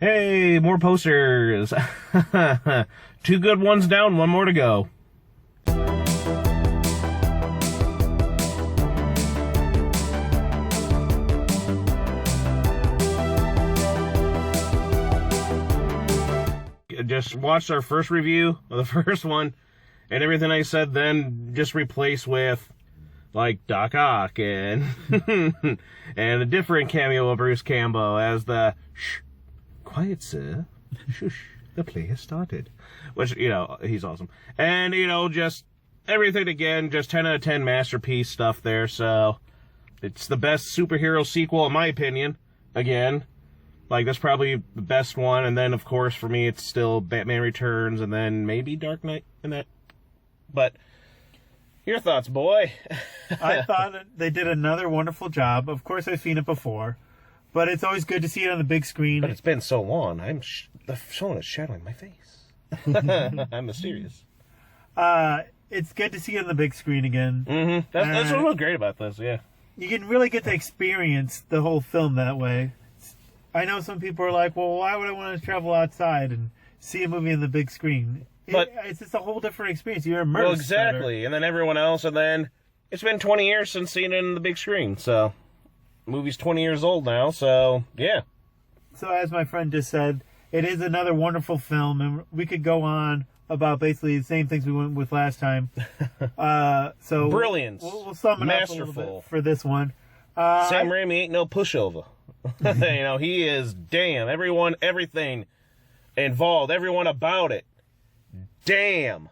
Hey, more posters. Two good ones down, one more to go. Just watched our first review of the first one, and everything I said then just replaced with, like, Doc Ock and and a different cameo of Bruce Campbell as the quiet, sir. Shush. The play has started. Which, he's awesome. And, just everything again, just 10 out of 10 masterpiece stuff there. So, it's the best superhero sequel, in my opinion. Again, like, that's probably the best one. And then, of course, for me, it's still Batman Returns and then maybe Dark Knight and that. But, your thoughts, boy? I thought they did another wonderful job. Of course, I've seen it before. But it's always good to see it on the big screen. But it's been so long. The phone is shadowing my face. I'm mysterious. It's good to see it on the big screen again. Mm-hmm. That's what was great about this, yeah. You can really get to experience the whole film that way. I know some people are like, well, why would I want to travel outside and see a movie on the big screen? It's just a whole different experience. You're immersed. Well, exactly. Better. And then everyone else, and then it's been 20 years since seeing it in the big screen, so... movie's 20 years old now, so yeah. So as my friend just said, it is another wonderful film, and we could go on about basically the same things we went with last time. So brilliance. We'll sum it up a little bit for this one. Sam Raimi ain't no pushover. He is everyone, everything involved, everyone about it. Damn.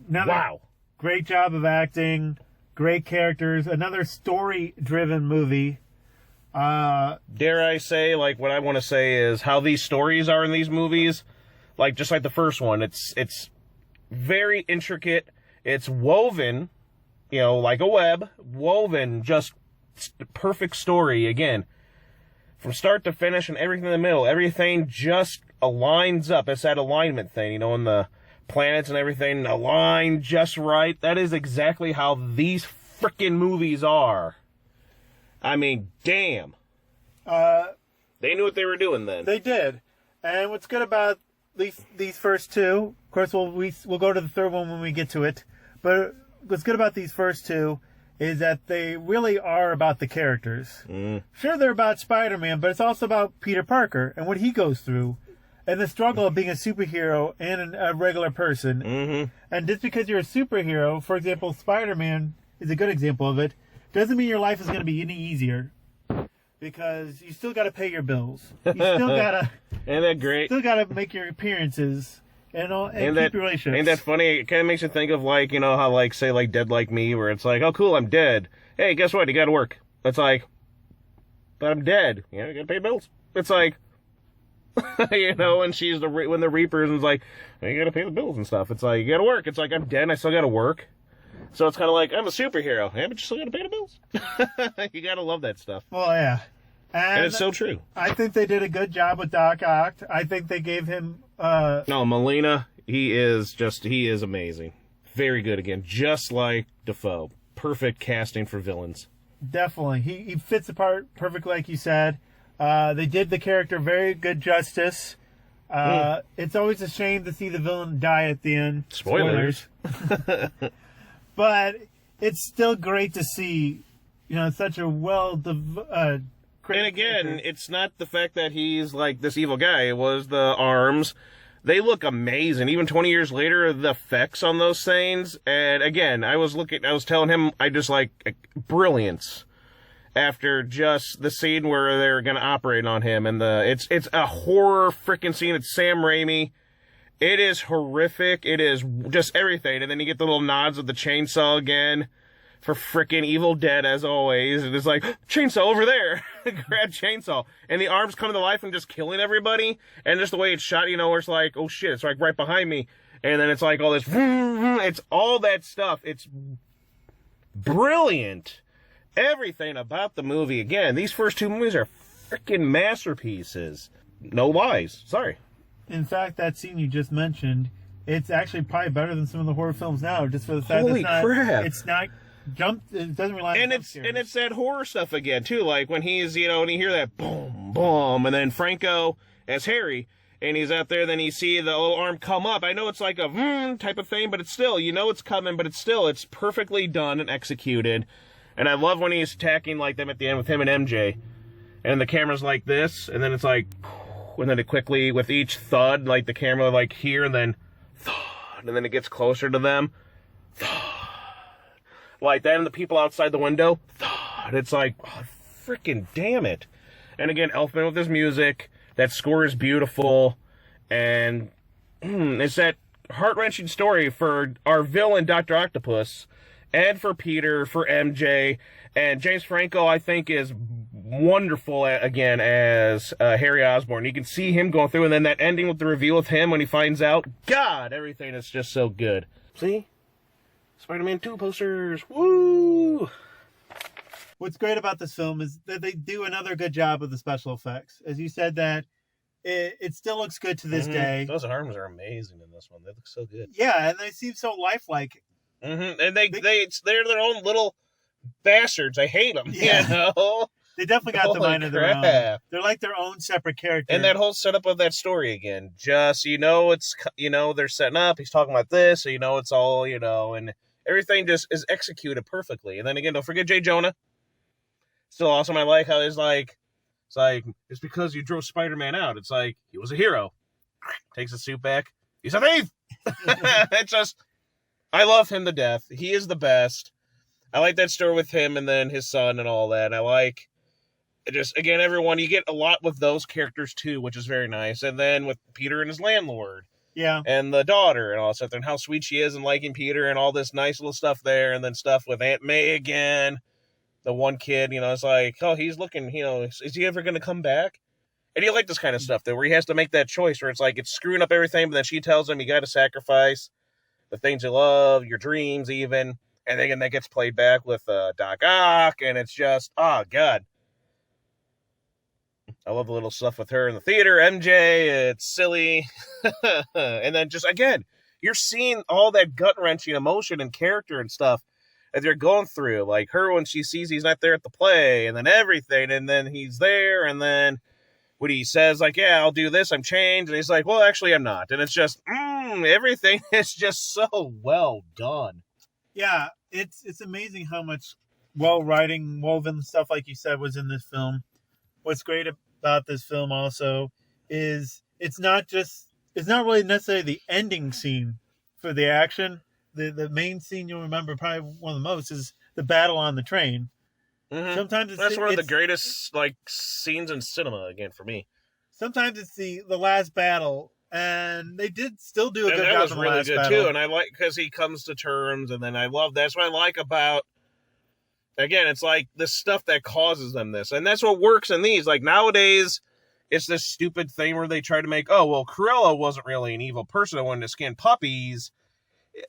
Wow. Great job of acting. Great characters. Another story-driven movie. Dare I say, like, what I want to say is how these stories are in these movies. Like, just like the first one. It's very intricate. It's woven, like a web. Woven, just perfect story, again. From start to finish and everything in the middle. Everything just aligns up. It's that alignment thing, and the planets and everything align just right. That is exactly how these frickin' movies are. I mean, damn. They knew what they were doing then. They did. And what's good about these first two, of course, we'll go to the third one when we get to it, but what's good about these first two is that they really are about the characters. Sure, they're about Spider-Man, but it's also about Peter Parker and what he goes through. And the struggle of being a superhero and a regular person. Mm-hmm. And just because you're a superhero, for example, Spider-Man is a good example of it, doesn't mean your life is going to be any easier. Because you still got to pay your bills. You still got to... Ain't that great? Still got to make your appearances and keep your relationships. Ain't that funny? It kind of makes you think of, like, how, like, say, like, Dead Like Me, where it's like, oh, cool, I'm dead. Hey, guess what? You got to work. It's like, but I'm dead. You got to pay bills. It's like... and she's when the Reapers and it's like, you gotta pay the bills and stuff. It's like, you gotta work. It's like, I'm dead and I still gotta work. So it's kind of like, I'm a superhero. Yeah, but you still gotta pay the bills. You gotta love that stuff. Well, yeah. And it's so true. I think they did a good job with Doc Ock. I think they gave him... No, Molina, he is amazing. Very good again. Just like Dafoe. Perfect casting for villains. Definitely. He fits the part perfectly, like you said. They did the character very good justice. It's always a shame to see the villain die at the end. Spoilers. But it's still great to see, such a and again, it's not the fact that he's like this evil guy. It was the arms. They look amazing. Even 20 years later, the effects on those things. And again, I was telling him, I just like brilliance. After just the scene where they're going to operate on him. And it's a horror freaking scene. It's Sam Raimi. It is horrific. It is just everything. And then you get the little nods of the chainsaw again for freaking Evil Dead, as always. And it's like, chainsaw over there. Grab chainsaw. And the arms come to life and just killing everybody. And just the way it's shot, where it's like, oh shit, it's like right behind me. And then it's like all this, it's all that stuff. It's brilliant. Everything about the movie, again, these first two movies are freaking masterpieces. No lies. Sorry. In fact, that scene you just mentioned, it's actually probably better than some of the horror films now, just for the fact that it's not it doesn't rely on jump scares. And it's that horror stuff again, too, like when he's, and you hear that boom, boom, and then Franco as Harry. And he's out there, then you see the little arm come up. I know it's like a type of thing, but it's still, you know it's coming, but it's perfectly done and executed. And I love when he's attacking like them at the end with him and MJ. And the camera's like this, and then it's like, and then it quickly, with each thud, like the camera like here, and then thud, and then it gets closer to them. Thud. Like that, and the people outside the window, thud. It's like, oh, freaking damn it. And again, Elfman with his music. That score is beautiful, and it's that heart-wrenching story for our villain, Dr. Octopus, and for Peter, for MJ, and James Franco, I think, is wonderful, again, as Harry Osborn. You can see him going through, and then that ending with the reveal of him when he finds out, God, everything is just so good. See? Spider-Man 2 posters, woo! What's great about this film is that they do another good job of the special effects. As you said, that it still looks good to this day. Those arms are amazing in this one. They look so good. Yeah, and they seem so lifelike. And they're their own little bastards. I hate them. Yeah. You know? They definitely got the mind of their own. They're like their own separate character. And that whole setup of that story again, just, they're setting up, he's talking about this, so it's all, and everything just is executed perfectly. And then again, don't forget J. Jonah. Still awesome. I like how it's because you drove Spider-Man out. It's like, he was a hero. Takes his suit back. He's a thief! It's just, I love him to death. He is the best. I like that story with him and then his son and all that. I like, just, again, everyone, you get a lot with those characters too, which is very nice. And then with Peter and his landlord. Yeah. And the daughter and all that stuff. And how sweet she is and liking Peter and all this nice little stuff there. And then stuff with Aunt May again. The one kid, it's like, oh, he's looking, is he ever going to come back? And you like this kind of stuff, though, where he has to make that choice, where it's like, it's screwing up everything, but then she tells him you got to sacrifice the things you love, your dreams even, and then that gets played back with Doc Ock, and it's just, oh, God. I love the little stuff with her in the theater, MJ, it's silly. And then just, again, you're seeing all that gut-wrenching emotion and character and stuff that they're going through, like her when she sees he's not there at the play, and then everything, and then he's there, and then when he says, like, yeah, I'll do this, I'm changed, and he's like, well, actually, I'm not, and it's just, everything is just so well done. Yeah, it's amazing how much well-writing, woven stuff, like you said, was in this film. What's great about this film also is it's not really necessarily the ending scene for the action. The main scene you'll remember probably one of the most is the battle on the train. Mm-hmm. Sometimes that's one of the greatest scenes in cinema again for me. Sometimes it's the last battle, and they did still do a good job. That was really good too, and I like because he comes to terms, and then I love that's what I like about. Again, it's like the stuff that causes them this, and that's what works in these. Like nowadays, it's this stupid thing where they try to make, oh well, Cruella wasn't really an evil person. I wanted to skin puppies.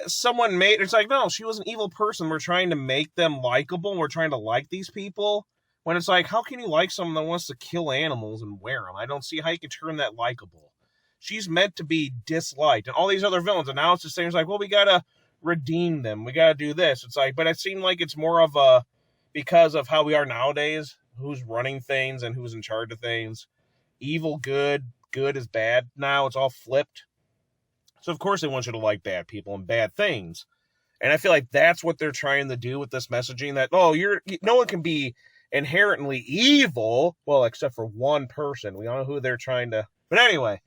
Someone made it's like, no, she was an evil person. We're trying to make them likable, and we're trying to like these people. When it's like, how can you like someone that wants to kill animals and wear them? I don't see how you can turn that likable. She's meant to be disliked, and all these other villains. And now it's just things like, well, we gotta redeem them. We gotta do this. It's like, but it seemed like it's more of a because of how we are nowadays. Who's running things and who's in charge of things? Evil, good is bad. Now it's all flipped. So, of course, they want you to like bad people and bad things. And I feel like that's what they're trying to do with this messaging that, no one can be inherently evil. Well, except for one person. We all know who they're trying to. But anyway.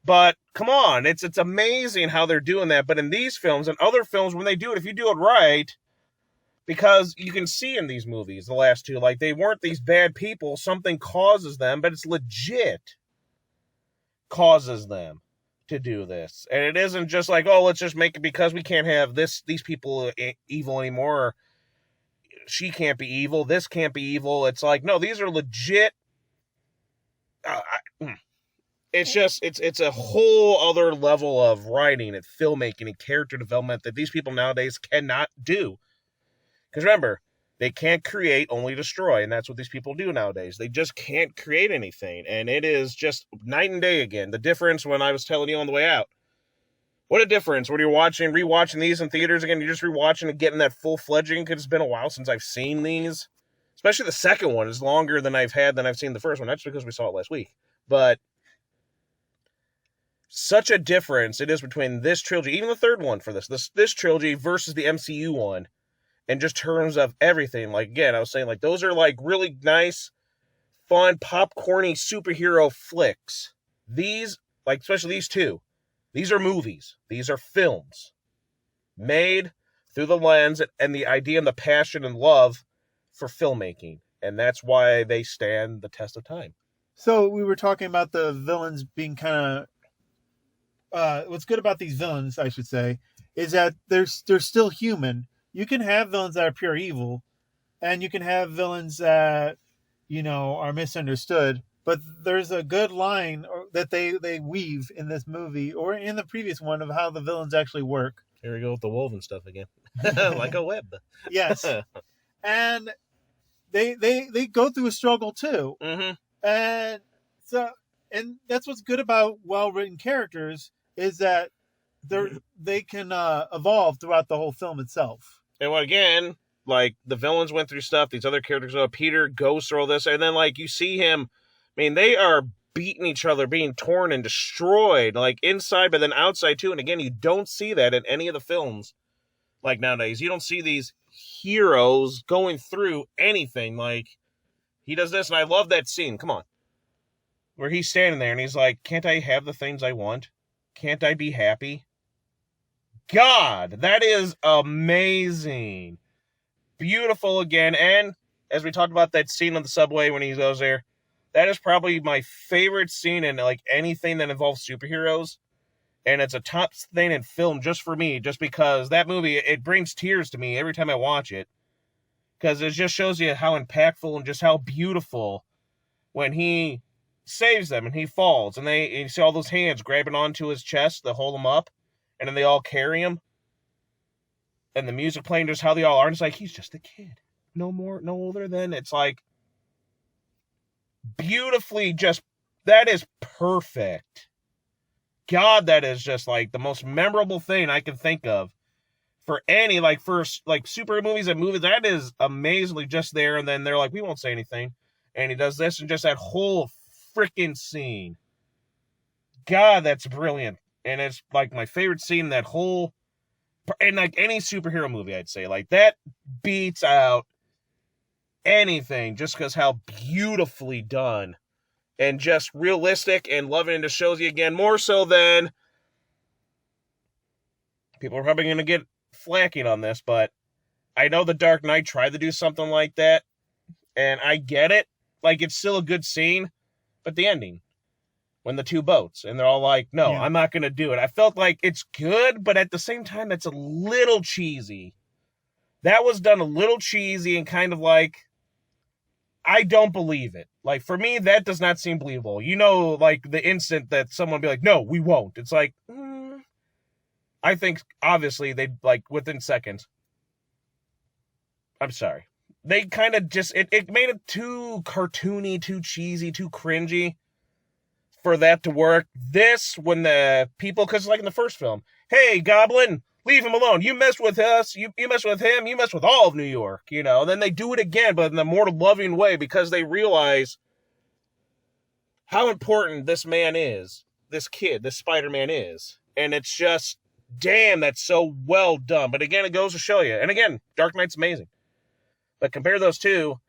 But, come on. It's amazing how they're doing that. But in these films and other films, when they do it, if you do it right, because you can see in these movies, the last two, like, they weren't these bad people. Something causes them, but it's legit causes them to do this. And it isn't just like, oh, let's just make it because we can't have these people evil anymore. Or she can't be evil. This can't be evil. It's like, no, these are legit. It's just, it's a whole other level of writing and filmmaking and character development that these people nowadays cannot do. Because remember, they can't create, only destroy. And that's what these people do nowadays. They just can't create anything. And it is just night and day again. The difference when I was telling you on the way out. What a difference when you're rewatching these in theaters again. You're just rewatching and getting that full-fledging because it's been a while since I've seen these. Especially the second one is longer than I've seen the first one. That's because we saw it last week. But such a difference it is between this trilogy, even the third one for this trilogy versus the MCU one, in just terms of everything. Like, again, I was saying, like, those are, like, really nice, fun, popcorny superhero flicks. These, like, especially these two, these are movies. These are films made through the lens and the idea and the passion and love for filmmaking. And that's why they stand the test of time. So we were talking about the villains being kind of... what's good about these villains, I should say, is that they're still human. You can have villains that are pure evil, and you can have villains that, are misunderstood. But there's a good line that they weave in this movie or in the previous one of how the villains actually work. Here we go with the woven stuff again. Like a web. Yes. And they go through a struggle too. Mm-hmm. And that's what's good about well-written characters is that they can evolve throughout the whole film itself. And again, like, the villains went through stuff, these other characters, Peter goes through all this, and then, like, you see him, I mean, they are beating each other, being torn and destroyed, like, inside, but then outside, too. And again, you don't see that in any of the films, like, nowadays. You don't see these heroes going through anything. Like, he does this, and I love that scene, come on, where he's standing there, and he's like, can't I have the things I want? Can't I be happy? God, that is amazing. Beautiful again. And as we talked about that scene on the subway when he goes there, that is probably my favorite scene in, like, anything that involves superheroes. And it's a top thing in film just for me, just because that movie, it brings tears to me every time I watch it. Because it just shows you how impactful and just how beautiful when he saves them and he falls. And you see all those hands grabbing onto his chest to hold him up. And then they all carry him. And the music playing, just how they all are. And it's like, he's just a kid. No older than. It's like, beautifully that is perfect. God, that is just, like, the most memorable thing I can think of. For any, like, super movies and movies, that is amazingly just there. And then they're like, we won't say anything. And he does this and just that whole freaking scene. God, that's brilliant. And it's, like, my favorite scene in that whole, and, like, any superhero movie, I'd say. Like, that beats out anything just because how beautifully done and just realistic and loving. And just shows you, again, more so than, people are probably going to get flacking on this, but I know The Dark Knight tried to do something like that, and I get it. Like, it's still a good scene, but the ending, when the two boats, and they're all like, no, yeah, I'm not going to do it. I felt like it's good, but at the same time, it's a little cheesy. That was done a little cheesy and kind of like, I don't believe it. Like, for me, that does not seem believable. Like, the instant that someone be like, no, we won't. It's like, I think, obviously, they'd, like, within seconds. I'm sorry. They kind of just, it made it too cartoony, too cheesy, too cringy for that to work. This, when the people, because like in the first film, hey, Goblin, leave him alone. You messed with us. You messed with him. You messed with all of New York, Then they do it again, but in a more loving way, because they realize how important this man is, this kid, this Spider-Man is. And it's just, damn, that's so well done. But again, it goes to show you. And again, Dark Knight's amazing. But compare those two,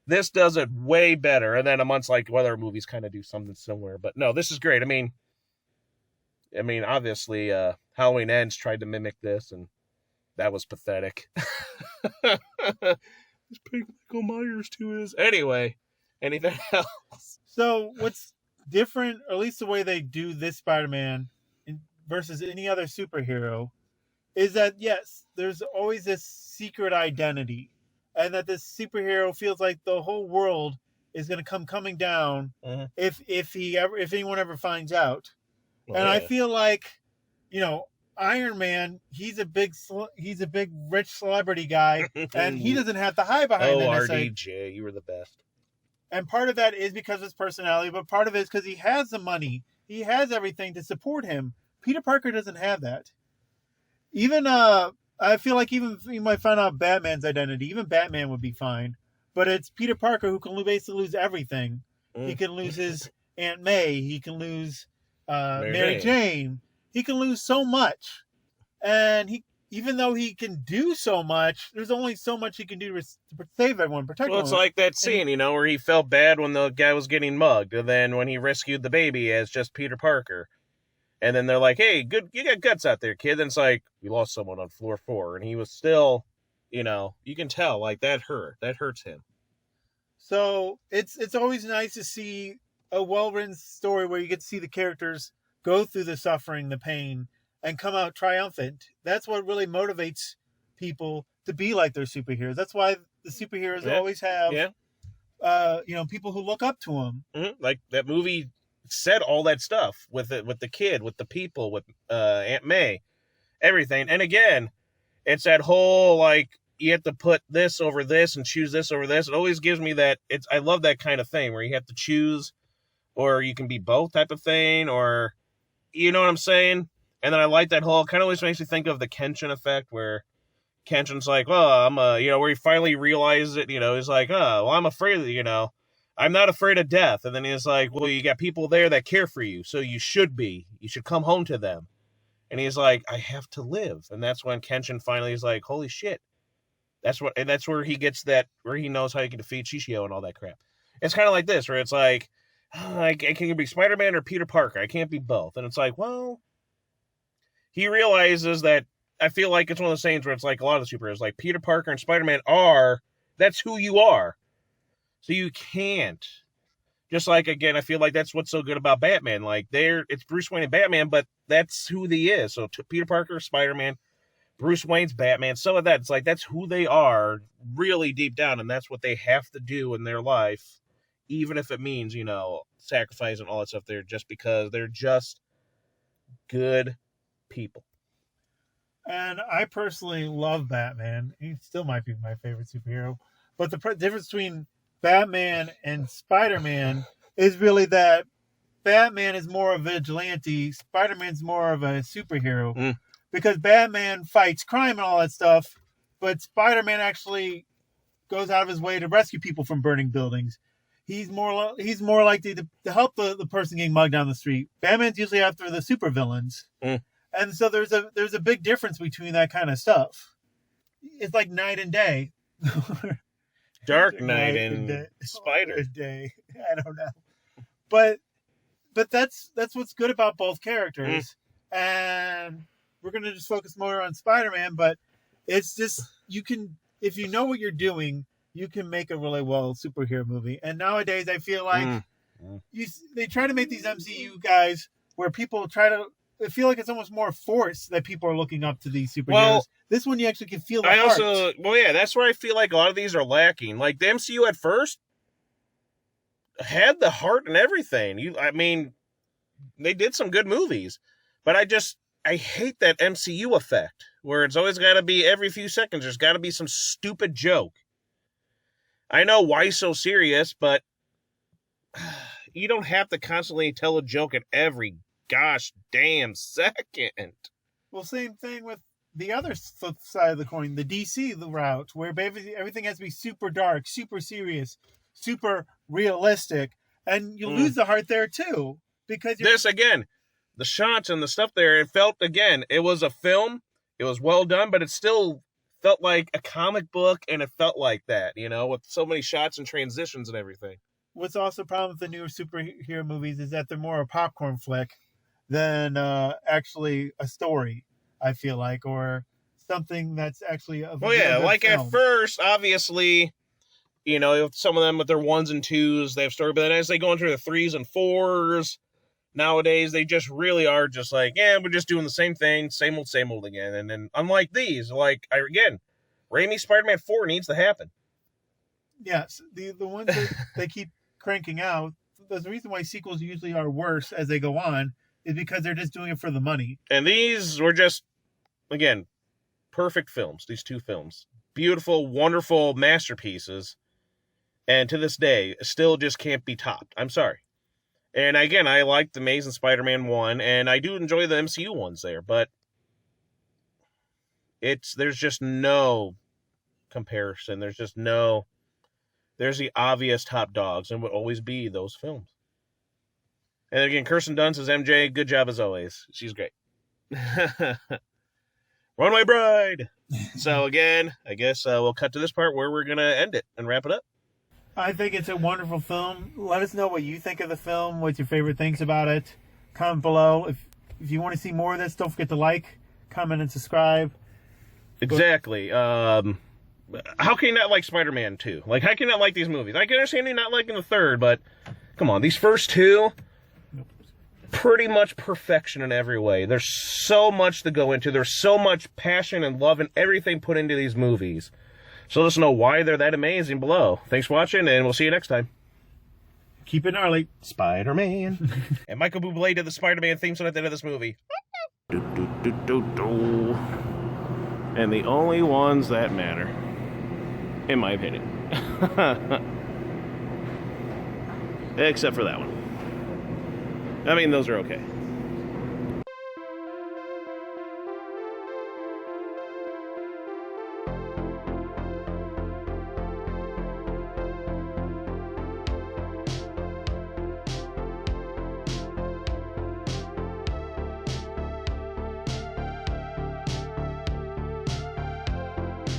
this does it way better. And then amongst, like, other movies kind of do something similar. But no, this is great. I mean, obviously, Halloween Ends tried to mimic this, and that was pathetic. This big Michael Myers too is. Anyway, anything else? So what's different, or at least the way they do this Spider-Man versus any other superhero, is that, yes, there's always this secret identity. And that this superhero feels like the whole world is going to come coming down if anyone ever finds out. Well, and yeah. I feel like, Iron Man, he's a big rich celebrity guy, and he doesn't have to hide behind that. Oh, RDJ, you were the best. And part of that is because of his personality, but part of it is because he has the money, he has everything to support him. Peter Parker doesn't have that. Even I feel like even you might find out Batman's identity. Even Batman would be fine. But it's Peter Parker who can basically lose everything. He can lose his Aunt May. He can lose Mary Jane. Jane. He can lose so much. And even though he can do so much, there's only so much he can do to save everyone, protect everyone. Well, it's like that scene, where he felt bad when the guy was getting mugged, and then when he rescued the baby as just Peter Parker. And then they're like, hey, good, you got guts out there, kid. And it's like, we lost someone on floor 4. And he was still, you can tell, like, that hurt. That hurts him. So it's always nice to see a well-written story where you get to see the characters go through the suffering, the pain, and come out triumphant. That's what really motivates people to be like their superheroes. That's why the superheroes always have, people who look up to them. Mm-hmm. Like that movie said all that stuff with the kid, with the people, with Aunt May, everything. And again, it's that whole like you have to put this over this and choose this over this. It always gives me that. I love that kind of thing where you have to choose, or you can be both type of thing, or you know what I'm saying. And then I like that whole, kind of always makes me think of the Kenshin effect, where Kenshin's like, well, I'm where he finally realizes it, he's like, oh, well, I'm afraid of, I'm not afraid of death. And then he's like, well, you got people there that care for you, so you should come home to them. And he's like, I have to live. And that's when Kenshin finally is like, holy shit. And that's where he gets that, where he knows how he can defeat Shishio and all that crap. It's kind of like this, where it's like, I can't be Spider-Man or Peter Parker. I can't be both. And it's like, well, he realizes that, I feel like it's one of those things where it's like a lot of the superheroes, like Peter Parker and Spider-Man that's who you are. So you can't. Just like, again, I feel like that's what's so good about Batman. Like, it's Bruce Wayne and Batman, but that's who he is. So Peter Parker, Spider-Man, Bruce Wayne's Batman, some of that. It's like, that's who they are really deep down, and that's what they have to do in their life, even if it means, sacrifice and all that stuff there, just because they're just good people. And I personally love Batman. He still might be my favorite superhero. But the difference between Batman and Spider-Man is really that Batman is more a vigilante, Spider-Man's more of a superhero. Because Batman fights crime and all that stuff, but Spider-Man actually goes out of his way to rescue people from burning buildings. He's more likely to help the person getting mugged down the street. Batman's usually after the supervillains. And so there's a big difference between that kind of stuff. It's like night and day. Dark Knight and Spider Day. I don't know. But that's what's good about both characters. And we're going to just focus more on Spider-Man, but it's just, if you know what you're doing, you can make a really well superhero movie. And nowadays I feel like they try to make these MCU guys where people I feel like it's almost more forced that people are looking up to these superheroes. Well, this one you actually can feel the heart. That's where I feel like a lot of these are lacking. Like the MCU at first had the heart and everything. They did some good movies, but I hate that MCU effect where it's always got to be every few seconds. There's got to be some stupid joke. I know why so serious, but you don't have to constantly tell a joke at every gosh damn second. Well, same thing with the other side of the coin, the DC route, where everything has to be super dark, super serious, super realistic, and you lose the heart there too. Because the shots and the stuff there, it felt, again, it was a film, it was well done, but it still felt like a comic book, and it felt like that, with so many shots and transitions and everything. What's also a problem with the newer superhero movies is that they're more a popcorn flick than actually a story, I feel like, or something that's actually a like film. At first, obviously, some of them with their 1s and 2s, they have story, but then as they go into the 3s and 4s, nowadays they just really are just like, we're just doing the same thing, same old again. And then unlike these, Raimi Spider-Man 4 needs to happen. Yes, the ones that they keep cranking out, there's a reason why sequels usually are worse as they go on, is because they're just doing it for the money. And these were just, again, perfect films, these two films. Beautiful, wonderful masterpieces. And to this day, still just can't be topped. I'm sorry. And again, I like the Amazing Spider-Man 1, and I do enjoy the MCU ones there, but there's just no comparison. There's the obvious top dogs, and would always be those films. And again, Kirsten Dunst as MJ. Good job as always. She's great. Runaway Bride. So again, I guess we'll cut to this part where we're going to end it and wrap it up. I think it's a wonderful film. Let us know what you think of the film, what's your favorite things about it. Comment below. If you want to see more of this, don't forget to like, comment, and subscribe. Exactly. How can you not like Spider-Man 2? Like, how can you not like these movies? I can understand you not liking the third, but come on, these first two, pretty much perfection in every way. There's so much to go into. There's so much passion and love and everything put into these movies. So let us know why they're that amazing below. Thanks for watching, and we'll see you next time. Keep it gnarly. Spider-Man. And Michael Bublé did the Spider-Man theme song at the end of this movie. Do, do, do, do, do. And the only ones that matter, in my opinion. Except for that one. I mean, those are okay.